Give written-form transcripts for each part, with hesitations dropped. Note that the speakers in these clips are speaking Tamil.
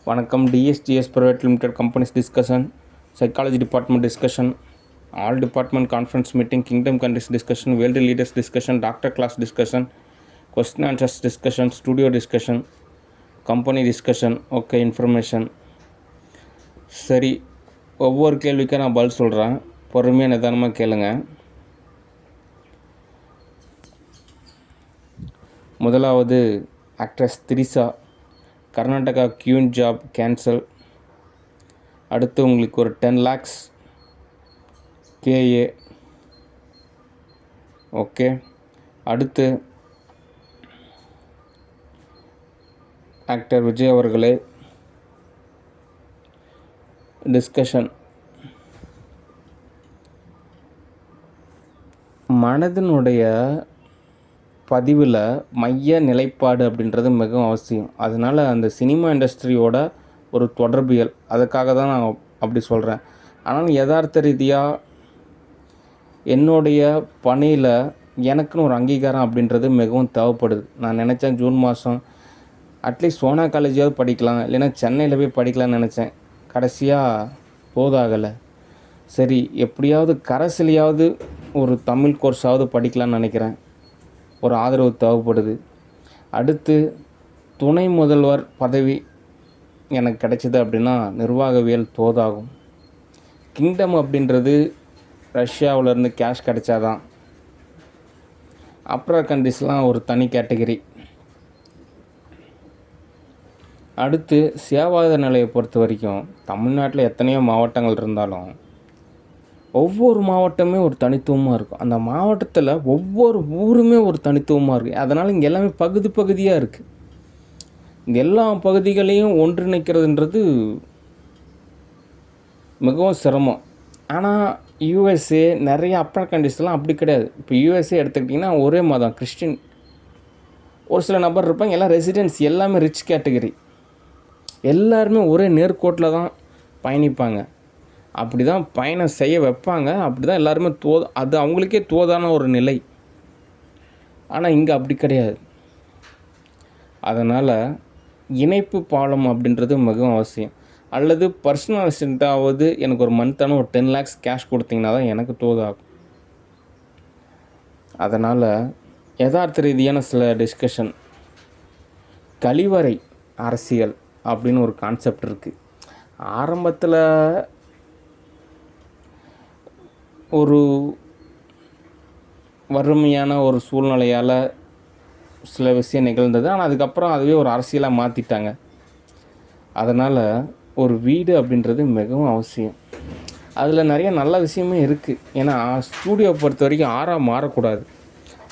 வணக்கம். டிஎஸ்டிஎஸ் private limited companies discussion, psychology department discussion, all department conference meeting, kingdom countries discussion, world leaders discussion, doctor class discussion, question answers discussion, studio discussion, company discussion. Okay, information. சரி, ஒவ்வொரு கேள்விக்கும் நான் பதில் சொல்கிறேன். பொறுமையாக நிதானமாக கேளுங்க. முதலாவது, actress Trisha, Karnataka queen job cancel. அடுத்து உங்களுக்கு ஒரு 10 lakhs கேஏ. ஓகே. அடுத்து ஆக்டர் விஜய் அவர்களே, டிஸ்கஷன். மனதினுடைய பதிவில் மைய நிலைப்பாடு அப்படின்றது மிகவும் அவசியம். அதனால் அந்த சினிமா இண்டஸ்ட்ரியோட ஒரு தொடர்பியல், அதுக்காக தான் நான் அப்படி சொல்கிறேன். ஆனால் யதார்த்த ரீதியாக என்னுடைய பணியில் எனக்குன்னு ஒரு அங்கீகாரம் அப்படின்றது மிகவும் தேவைப்படுது. நான் நினச்சேன் ஜூன் மாதம் அட்லீஸ்ட் சோனா காலேஜாவது படிக்கலாம், இல்லைன்னா சென்னையில் போய் படிக்கலாம்னு நினச்சேன். கடைசியாக போதாகலை. சரி, எப்படியாவது கரஸ்லையாவது ஒரு தமிழ் கோர்ஸாவது படிக்கலாம்னு நினைக்கிறேன். ஒரு ஆதரவு தேவைப்படுது. அடுத்து துணை முதல்வர் பதவி எனக்கு கிடைச்சிது அப்படின்னா நிர்வாகவியல் தோதாகும். கிங்டம் அப்படின்றது ரஷ்யாவிலேருந்து கேஷ் கிடைச்சாதான். அப்ரர் கண்ட்ரிஸ்லாம் ஒரு தனி கேட்டகரி. அடுத்து சேவாத நிலையை பொறுத்த வரைக்கும் தமிழ்நாட்டில் எத்தனையோ மாவட்டங்கள் இருந்தாலும் ஒவ்வொரு மாவட்டமே ஒரு தனித்துவமாக இருக்கும். அந்த மாவட்டத்தில் ஒவ்வொரு ஊருமே ஒரு தனித்துவமாக இருக்குது. அதனால் இங்கே எல்லாமே பகுதி பகுதியாக இருக்குது. இங்கே எல்லா பகுதிகளையும் ஒன்றிணைக்கிறதுன்றது மிகவும் சிரமம். ஆனால் யூஎஸ்ஏ நிறைய அப்பர் கண்ட்ரிஸ்லாம் அப்படி கிடையாது. இப்போ யூஎஸ்ஏ எடுத்துக்கிட்டிங்கன்னா ஒரே மதம் கிறிஸ்டின் ஒரு சில நபர் இருப்பாங்க. எல்லாம் ரெசிடென்ட்ஸ், எல்லாமே ரிச் கேட்டகரி. எல்லாருமே ஒரே நேர்கோட்டில் தான் பயணிப்பாங்க. அப்படி தான் பயணம் செய்ய வைப்பாங்க. அப்படி தான் எல்லாருமே அது அவங்களுக்கே தோதான ஒரு நிலை. ஆனால் இங்கே அப்படி கிடையாது. அதனால் இணைப்பு பாலம் அப்படின்றது மிகவும் அவசியம். அல்லது பர்சனல் அசிஸ்டண்ட்டாவது எனக்கு ஒரு மந்த்தான ஒரு 10 lakhs கேஷ் கொடுத்தீங்கன்னா தான் எனக்கு தோதாகும். அதனால் யதார்த்த ரீதியான சில டிஸ்கஷன். கழிவறை அரசியல் அப்படின்னு ஒரு கான்செப்ட் இருக்குது. ஆரம்பத்தில் ஒரு வறுமையான ஒரு சூழ்நிலையால் சில விஷயம் நிகழ்ந்தது. ஆனால் அதுக்கப்புறம் அதுவே ஒரு அரசியலாக மாற்றிட்டாங்க. அதனால் ஒரு வீடு அப்படின்றது மிகவும் அவசியம். அதில் நிறைய நல்ல விஷயமே இருக்குது. ஏன்னா ஸ்டூடியோ பொறுத்த வரைக்கும் ஆறாக மாறக்கூடாது,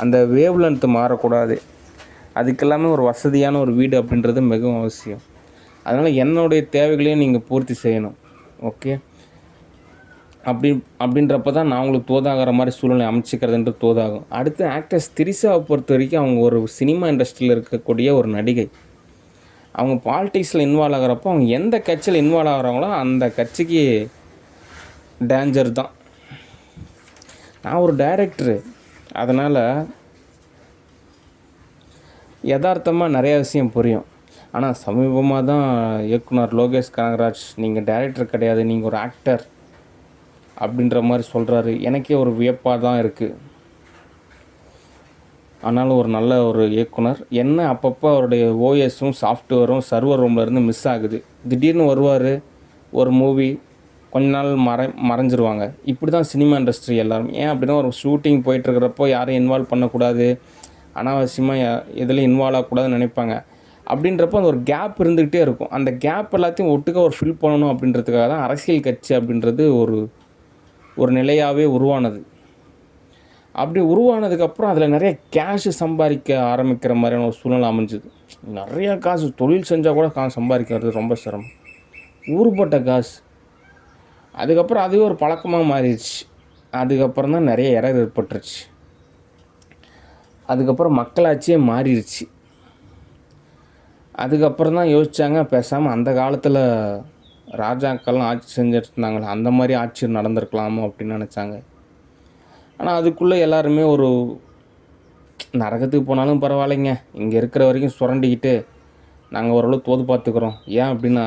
அந்த வேவ் லென்த் மாறக்கூடாது. அதுக்கெல்லாமே ஒரு வசதியான ஒரு வீடு அப்படின்றது மிகவும் அவசியம். அதனால் என்னுடைய தேவைகளையும் நீங்கள் பூர்த்தி செய்யணும். ஓகே. அப்படின்றப்ப தான் நான் உங்களுக்கு தோதாகிற மாதிரி சூழ்நிலை அமைச்சிக்கிறதுன்றது தோதாகும். அடுத்து ஆக்ட்ரஸ் திரிசாவை பொறுத்த வரைக்கும் அவங்க ஒரு சினிமா இண்டஸ்ட்ரியில் இருக்கக்கூடிய ஒரு நடிகை. அவங்க பாலிடிக்ஸில் இன்வால்வ் ஆகிறப்போ அவங்க எந்த கட்சியில் இன்வால்வ் ஆகிறாங்களோ அந்த கட்சிக்கு டேஞ்சர் தான். நான் ஒரு டைரக்டரு, அதனால் யதார்த்தமாக நிறையா விஷயம் புரியும். ஆனால் சமீபமாக தான் இயக்குனர் லோகேஷ் கனகராஜ் நீங்கள் டைரக்டர் கிடையாது, நீங்கள் ஒரு ஆக்டர் அப்படின்ற மாதிரி சொல்கிறாரு. எனக்கே ஒரு வியப்பாக தான் இருக்குது. ஆனாலும் ஒரு நல்ல ஒரு இயக்குனர். என்ன அப்பப்போ அவருடைய ஓஎஸும் சாஃப்ட்வேரும் சர்வர் ரூம்லேருந்து மிஸ் ஆகுது. திடீர்னு வருவார், ஒரு மூவி கொஞ்ச நாள் மறைஞ்சிருவாங்க. இப்படி தான் சினிமா இண்டஸ்ட்ரி எல்லோரும். ஏன் அப்படின்னா ஒரு ஷூட்டிங் போயிட்டுருக்கிறப்போ யாரையும் இன்வால்வ் பண்ணக்கூடாது, அனாவசியமாக எதுலையும் இன்வால்வ் ஆகக்கூடாதுன்னு நினைப்பாங்க. அப்படின்றப்போ அந்த ஒரு கேப் இருந்துக்கிட்டே இருக்கும். அந்த கேப் எல்லாத்தையும் ஒட்டுக்க ஒரு ஃபில் பண்ணணும் அப்படின்றதுக்காக தான் அரசியல் கட்சி அப்படின்றது ஒரு நிலையாகவே உருவானது. அப்படி உருவானதுக்கப்புறம் அதில் நிறைய கேஷு சம்பாதிக்க ஆரம்பிக்கிற மாதிரியான ஒரு சூழ்நிலை அமைஞ்சுது. நிறையா காசு தொழில் செஞ்சால் கூட காசு சம்பாதிக்கிறது ரொம்ப சிரமம், ஊறுபட்ட காசு. அதுக்கப்புறம் அதுவே ஒரு பழக்கமாக மாறிடுச்சு. அதுக்கப்புறம் தான் நிறைய எரர் ஏற்பட்டுருச்சு. அதுக்கப்புறம் மக்களாட்சியே மாறிடுச்சு. அதுக்கப்புறம் தான் யோசித்தாங்க, பேசாமல் அந்த காலத்தில் ராஜாக்கள்லாம் ஆட்சி செஞ்சுட்டு இருந்தாங்களே அந்த மாதிரி ஆட்சி நடந்திருக்கலாமோ அப்படின்னு நினச்சாங்க. ஆனால் அதுக்குள்ளே எல்லாருமே ஒரு நரகத்துக்கு போனாலும் பரவாயில்லைங்க, இங்கே இருக்கிற வரைக்கும் சுரண்டிக்கிட்டு நாங்கள் ஓரளவு தோது பார்த்துக்குறோம். ஏன் அப்படின்னா,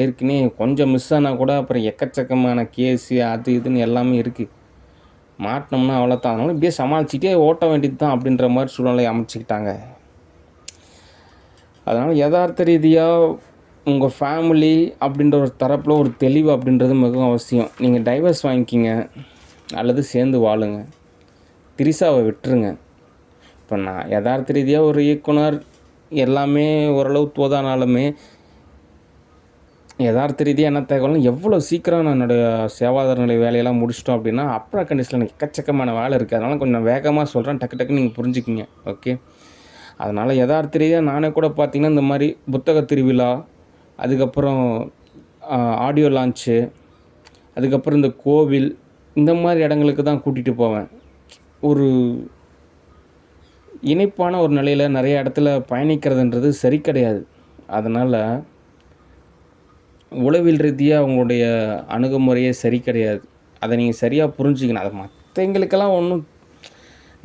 ஏற்கனவே கொஞ்சம் மிஸ் ஆனால் கூட அப்புறம் எக்கச்சக்கமான கேஸு அது இதுன்னு எல்லாமே இருக்குது. மாட்டினோம்னா அவ்வளோதான். அதனால இப்படியே சமாளிச்சுட்டே ஓட்ட வேண்டியது தான் அப்படின்ற மாதிரி சூழ்நிலை அமைச்சுக்கிட்டாங்க. அதனால் யதார்த்த ரீதியாக உங்கள் ஃபேமிலி அப்படின்ற ஒரு தரப்பில் ஒரு தெளிவு அப்படின்றது மிகவும் அவசியம். நீங்கள் டைவர்ஸ் வாங்கிக்கிங்க அல்லது சேர்ந்து வாழுங்க. திரிசாவை விட்டுருங்க. இப்போ நான் யதார்த்த ரீதியாக ஒரு இயக்குனர் எல்லாமே ஓரளவு தோதானாலுமே யதார்த்த ரீதியாக என்ன தகவல்னா எவ்வளோ சீக்கிரம் நான் என்னுடைய சேவாதார நிலை வேலையெல்லாம் முடிச்சிட்டோம் அப்படின்னா, அப்புறம் கண்டிஷனில் எனக்கு எக்கச்சக்கமான வேலை இருக்குது. அதனால் கொஞ்சம் வேகமாக சொல்கிறேன், டக்கு டக்குன்னு நீங்கள் புரிஞ்சுக்கிங்க. ஓகே. அதனால் யதார்த்த ரீதியாக நானே கூட பார்த்திங்கன்னா இந்த மாதிரி புத்தக திருவிழா, அதுக்கப்புறம் ஆடியோ லான்ச்சு, அதுக்கப்புறம் இந்த கோவில், இந்த மாதிரி இடங்களுக்கு தான் கூட்டிகிட்டு போவேன். ஒரு இணைப்பான ஒரு நிலையில் நிறைய இடத்துல பயணிக்கிறதுன்றது சரி கிடையாது. அதனால் உளவியல் ரீதியாக அவங்களுடைய அணுகுமுறையே சரி கிடையாது. அதை நீங்கள் சரியாக புரிஞ்சுக்கணும். அதை மற்றவங்களுக்கெல்லாம் ஒன்றும்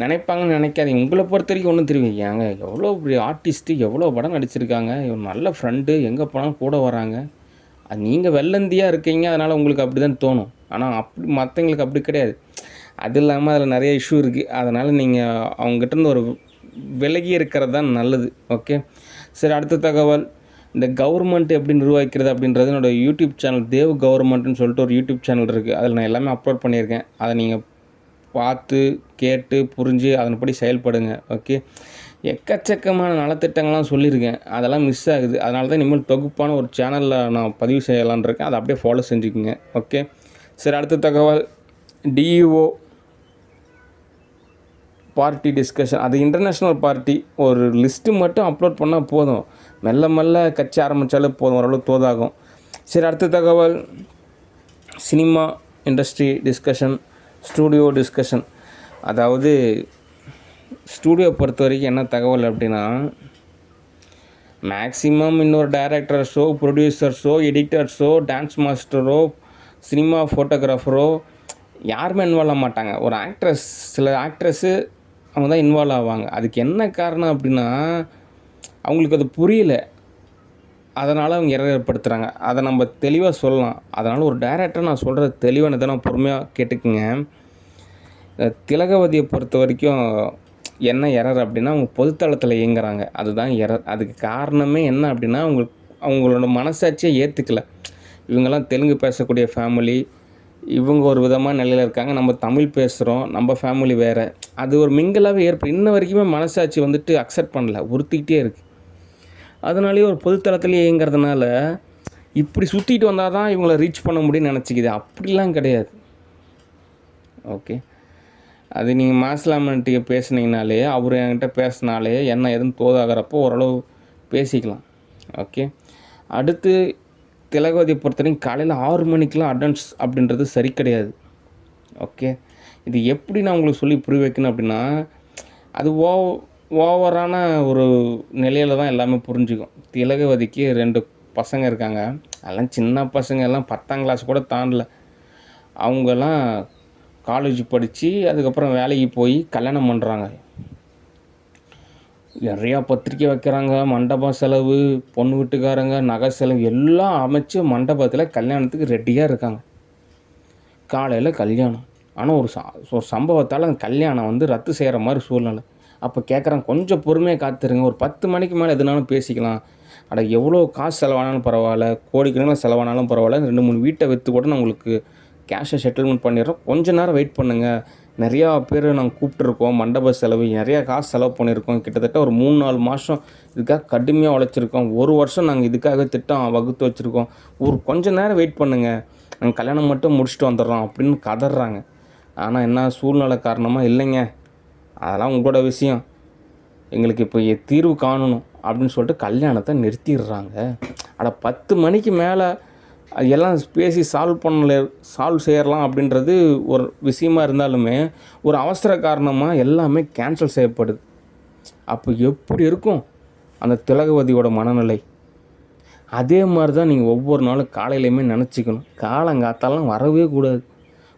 நினைப்பாங்கன்னு நினைக்காதீங்க. உங்களை பொறுத்த வரைக்கும் ஒன்றும் தெரியும். ஏங்க எவ்வளோ பெரிய ஆர்டிஸ்ட்டு, எவ்வளோ படம் நடிச்சிருக்காங்க, ஒரு நல்ல ஃப்ரெண்டு, எங்கே போனாலும் கூட வராங்க. அது நீங்கள் வெள்ளந்தியாக இருக்கீங்க, அதனால் உங்களுக்கு அப்படி தான் தோணும். ஆனால் அப்படி மற்றவங்களுக்கு அப்படி கிடையாது. அது இல்லாமல் அதில் நிறைய இஷ்யூ இருக்குது. அதனால் நீங்கள் அவங்ககிட்டருந்து ஒரு விலகி இருக்கிறது தான் நல்லது. ஓகே. சரி, அடுத்த தகவல். இந்த கவர்மெண்ட் எப்படி நிர்வகிக்கிறது அப்படின்றது என்னோடய யூடியூப் சேனல் தேவ் கவர்மெண்ட்டுன்னு சொல்லிட்டு ஒரு யூடியூப் சேனல் இருக்குது. அதில் நான் எல்லாமே அப்லோட் பண்ணியிருக்கேன். அதை நீங்கள் பார்த்து கேட்டு புரிஞ்சு அதன்படி செயல்படுங்க. ஓகே. எக்கச்சக்கமான நலத்திட்டங்கள்லாம் சொல்லியிருக்கேன். அதெல்லாம் மிஸ் ஆகுது. அதனால தான் இனிமேல் தொகுப்பான ஒரு சேனலில் நான் பதிவு செய்யலான்னு இருக்கேன். அதை அப்படியே ஃபாலோ செஞ்சுக்குங்க. ஓகே. சரி, அடுத்த தகவல். DEO party discussion. அது இன்டர்நேஷ்னல் பார்ட்டி. ஒரு லிஸ்ட்டு மட்டும் அப்லோட் பண்ணால் போதும். மெல்ல மெல்ல கட்சி ஆரம்பித்தாலே போதும், ஓரளவு தோதாகும். சரி, அடுத்த தகவல். Cinema industry discussion, studio discussion. அதாவது ஸ்டூடியோ பொறுத்த வரைக்கும் என்ன தகவல் அப்படின்னா, மேக்ஸிமம் இன்னொரு டைரக்டர்ஸோ, ப்ரொடியூசர்ஸோ, எடிட்டர்ஸோ, டான்ஸ் மாஸ்டரோ, சினிமா ஃபோட்டோகிராஃபரோ யாருமே இன்வால்வ் ஆக மாட்டாங்க. ஒரு ஆக்ட்ரஸ், சில ஆக்ட்ரஸ்ஸு அவங்க தான் இன்வால்வ் ஆவாங்க. அதுக்கு என்ன காரணம் அப்படின்னா, அவங்களுக்கு அது புரியல. அதனால் அவங்க எரர் ஏற்படுத்துகிறாங்க. அதை நம்ம தெளிவாக சொல்லலாம். அதனால் ஒரு டைரக்டர் நான் சொல்கிறது தெளிவானதை நான் பொறுமையாக கேட்டுக்குங்க. திலகவதியை பொறுத்த வரைக்கும் என்ன எரர் அப்படின்னா, அவங்க பொதுத்தளத்தில் இயங்குறாங்க. அதுதான் எரர். அதுக்கு காரணமே என்ன அப்படின்னா, அவங்களோட மனசாட்சியை ஏற்றுக்கல. இவங்கெல்லாம் தெலுங்கு பேசக்கூடிய ஃபேமிலி, இவங்க ஒரு விதமான நிலையில் இருக்காங்க. நம்ம தமிழ் பேசுகிறோம், நம்ம ஃபேமிலி வேறு. அது ஒரு மிங்கிளாகவே இன்ன வரைக்குமே மனசாட்சி வந்துட்டு அக்செப்ட் பண்ணல, உறுத்திக்கிட்டே இருக்குது. அதனாலேயே ஒரு பொதுத்தளத்துலேயே இயங்கிறதுனால இப்படி சுற்றிட்டு வந்தால் தான் இவங்களை ரீச் பண்ண முடியும்னு நினச்சிக்கிது. அப்படிலாம் கிடையாது. ஓகே. அது நீங்கள் மாசிலாமன்ட்டியை பேசுனீங்கனாலே, அவர் என்கிட்ட பேசினாலே என்ன எதுன்னு தோதாகிறப்போ ஓரளவு பேசிக்கலாம். ஓகே. அடுத்து திலகவதியை பொறுத்தவரைக்கும் காலையில் 6 மணிக்கெலாம் அட்டெண்டன்ஸ் அப்படின்றது சரி கிடையாது. ஓகே. இது எப்படி நான் உங்களுக்கு சொல்லி புரிய வைக்கணும் அப்படின்னா, அது ஓவரான ஒரு நிலையில் தான் எல்லாமே புரிஞ்சுக்கும். திலகவதிக்கு 2 பசங்க இருக்காங்க. அதெல்லாம் சின்ன பசங்க, எல்லாம் 10ஆம் கிளாஸ் கூட தாண்டல. அவங்கெல்லாம் காலேஜ் படித்து அதுக்கப்புறம் வேலைக்கு போய் கல்யாணம் பண்ணுறாங்க. நிறையா பத்திரிக்கை வைக்கிறாங்க, மண்டபம் செலவு, பொண்ணு வீட்டுக்காரங்க, நகை செலவு எல்லாம் அமைச்சு மண்டபத்தில் கல்யாணத்துக்கு ரெடியாக இருக்காங்க. காலையில் கல்யாணம். ஆனால் ஒரு சம்பவத்தால் அந்த கல்யாணம் வந்து ரத்து செய்கிற மாதிரி சூழ்நிலை. அப்போ கேட்குறாங்க, கொஞ்சம் பொறுமையாக காத்துருங்க, ஒரு 10 மணிக்கு மேலே எதுனாலும் பேசிக்கலாம். அட எவ்வளோ காசு செலவானாலும் பரவாயில்ல, கோடிக்கணக்கில் செலவானாலும் பரவாயில்ல, 2-3 வீட்டை விற்று கூட நான் உங்களுக்கு கேஷை செட்டில்மெண்ட் பண்ணிடுறோம், கொஞ்சம் நேரம் வெயிட் பண்ணுங்கள். நிறையா பேர் நாங்கள் கூப்பிட்ருக்கோம், மண்டப செலவு நிறையா காசு செலவு பண்ணியிருக்கோம். கிட்டத்தட்ட ஒரு 3-4 மாதம் இதுக்காக கடுமையாக உழைச்சிருக்கோம். 1 வருஷம் நாங்கள் இதுக்காக திட்டம் வகுத்து வச்சுருக்கோம். கொஞ்சம் நேரம் வெயிட் பண்ணுங்கள், நாங்கள் கல்யாணம் மட்டும் முடிச்சுட்டு வந்துடுறோம் அப்படின்னு கதறாங்க. ஆனால் என்ன சூழ்நிலை காரணமாக, இல்லைங்க அதெல்லாம் உங்களோட விஷயம், எங்களுக்கு இப்போ தீர்வு காணணும் அப்படின்னு சொல்லிட்டு கல்யாணத்தை நிறுத்திடுறாங்க. அட 10 மணிக்கு மேலே எல்லாம் பேசி சால்வ் செய்யலாம் அப்படின்றது ஒரு விஷயமா இருந்தாலுமே, ஒரு அவசர காரணமாக எல்லாமே கேன்சல் செய்யப்படுது. அப்போ எப்படி இருக்கும் அந்த திலகவதியோட மனநிலை? அதே மாதிரி தான் நீங்கள் ஒவ்வொரு நாளும் காலையிலையுமே நினச்சிக்கணும். காலங்காத்தாலாம் வரவே கூடாது.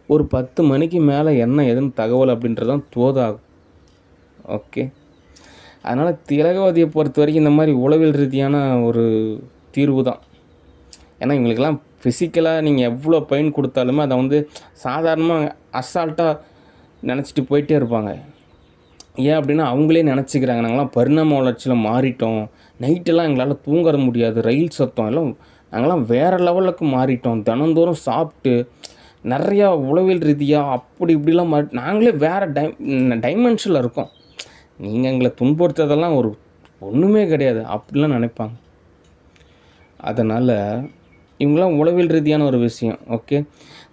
ஒரு 10 மணிக்கு மேலே என்ன எதுன்னு தகவல் அப்படின்றது தான் தோதாகும். ஓகே. அதனால் திலகவதியை பொறுத்த வரைக்கும் இந்த மாதிரி உளவியல் ரீதியான ஒரு தீர்வு தான். ஏன்னா இவங்களுக்கெல்லாம் ஃபிசிக்கலாக நீங்கள் எவ்வளோ பெயின் கொடுத்தாலுமே அதை வந்து சாதாரணமாக அசால்ட்டாக நினச்சிட்டு போயிட்டே இருப்பாங்க. ஏன் அப்படின்னா அவங்களே நினச்சிக்கிறாங்க, நாங்களாம் பரிணாம வளர்ச்சியில் மாறிட்டோம், நைட்டெல்லாம் எங்களால் தூங்க முடியாது, ரயில் சத்தம் எல்லாம் நாங்களாம் வேறு லெவலுக்கு மாறிட்டோம், தினந்தோறும் சாப்பிட்டு நிறையா உளவியல் ரீதியாக அப்படி இப்படிலாம் நாங்களே வேறு டைமென்ஷனில் இருக்கோம், நீங்கள் எங்களை துன்புறுத்ததெல்லாம் ஒரு ஒன்றுமே கிடையாது அப்படிலாம் நினைப்பாங்க. அதனால் இவங்களாம் உளவியல் ரீதியான ஒரு விஷயம். ஓகே,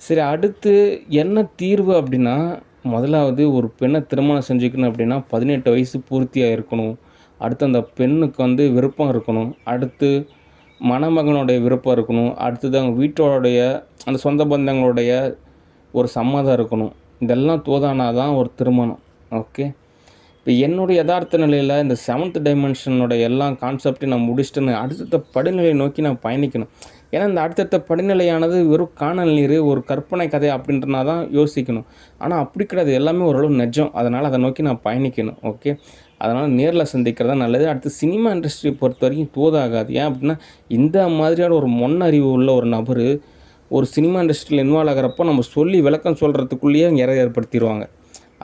சரி, அடுத்து என்ன தீர்வு அப்படின்னா, முதலாவது ஒரு பெண்ணை திருமணம் செஞ்சுக்கணும் அப்படின்னா 18 வயசு பூர்த்தியாக இருக்கணும். அடுத்து அந்த பெண்ணுக்கு வந்து விருப்பம் இருக்கணும். அடுத்து மணமகனுடைய விருப்பம் இருக்கணும். அடுத்தது அவங்க வீட்டோடைய அந்த சொந்த பந்தங்களுடைய ஒரு சம்மதம் இருக்கணும். இதெல்லாம் தோதானா தான் ஒரு திருமணம். ஓகே, இப்போ என்னுடைய யதார்த்த நிலையில் இந்த 7th டைமென்ஷனோட எல்லா கான்செப்டையும் நான் முடிச்சுட்டுன்னு அடுத்தடுத்த படிநிலையை நோக்கி நான் பயணிக்கணும். ஏன்னா இந்த அடுத்தடுத்த படிநிலையானது வெறும் காணல் நீர், ஒரு கற்பனை கதை அப்படின்றனா தான் யோசிக்கணும். ஆனால் அப்படி கிடையாது, எல்லாமே ஓரளவு நிஜம். அதனால் அதை நோக்கி நான் பயணிக்கணும். ஓகே, அதனால் நேரில் சந்திக்கிறதா நல்லது. அடுத்து சினிமா இண்டஸ்ட்ரியை பொறுத்த வரைக்கும் தோதாகாது. ஏன் அப்படின்னா இந்த மாதிரியான ஒரு முன்னறிவு உள்ள ஒரு நபர் ஒரு சினிமா இண்டஸ்ட்ரியில் இன்வால்வ் ஆகிறப்போ நம்ம சொல்லி விளக்கம் சொல்கிறதுக்குள்ளேயே இறை ஏற்படுத்திடுவாங்க.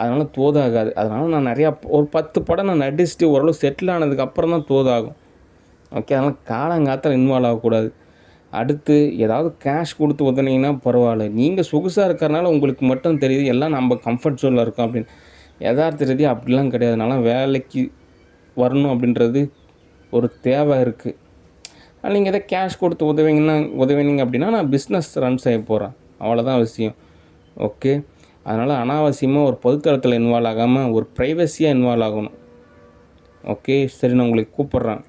அதனால் தோதாகாது. அதனால் நான் நிறையா ஒரு 10 படம் நான் நடிச்சுட்டு ஓரளவு செட்டில் ஆனதுக்கப்புறம் தான் தோதாகும். ஓகே, அதனால் காலங்காத்தில் இன்வால்வ் ஆகக்கூடாது. அடுத்து ஏதாவது கேஷ் கொடுத்து உதவுனீங்கன்னா பரவாயில்ல, நீங்கள் சொகுசாக இருக்கிறனால உங்களுக்கு மட்டும் தெரியுது எல்லாம் நம்ம கம்ஃபர்ட் ஜோனில் இருக்கோம் அப்படின்னு. யதார்த்த ரீதியாக அப்படிலாம் கிடையாது. அதனால் வேலைக்கு வரணும் அப்படின்றது ஒரு தேவை இருக்குது. நீங்கள் எதாவது கேஷ் கொடுத்து உதவினீங்க அப்படின்னா நான் பிஸ்னஸ் ரன் செய்ய போகிறேன், அவ்வளோதான் விஷயம். ஓகே, அதனால் அனாவசியமாக ஒரு பொதுத்தளத்தில் இன்வால்வ் ஆகாமல் ஒரு ப்ரைவசியாக இன்வால்வ் ஆகணும். ஓகே, சரி, நான் உங்களுக்கு கூப்பிட்றேன்.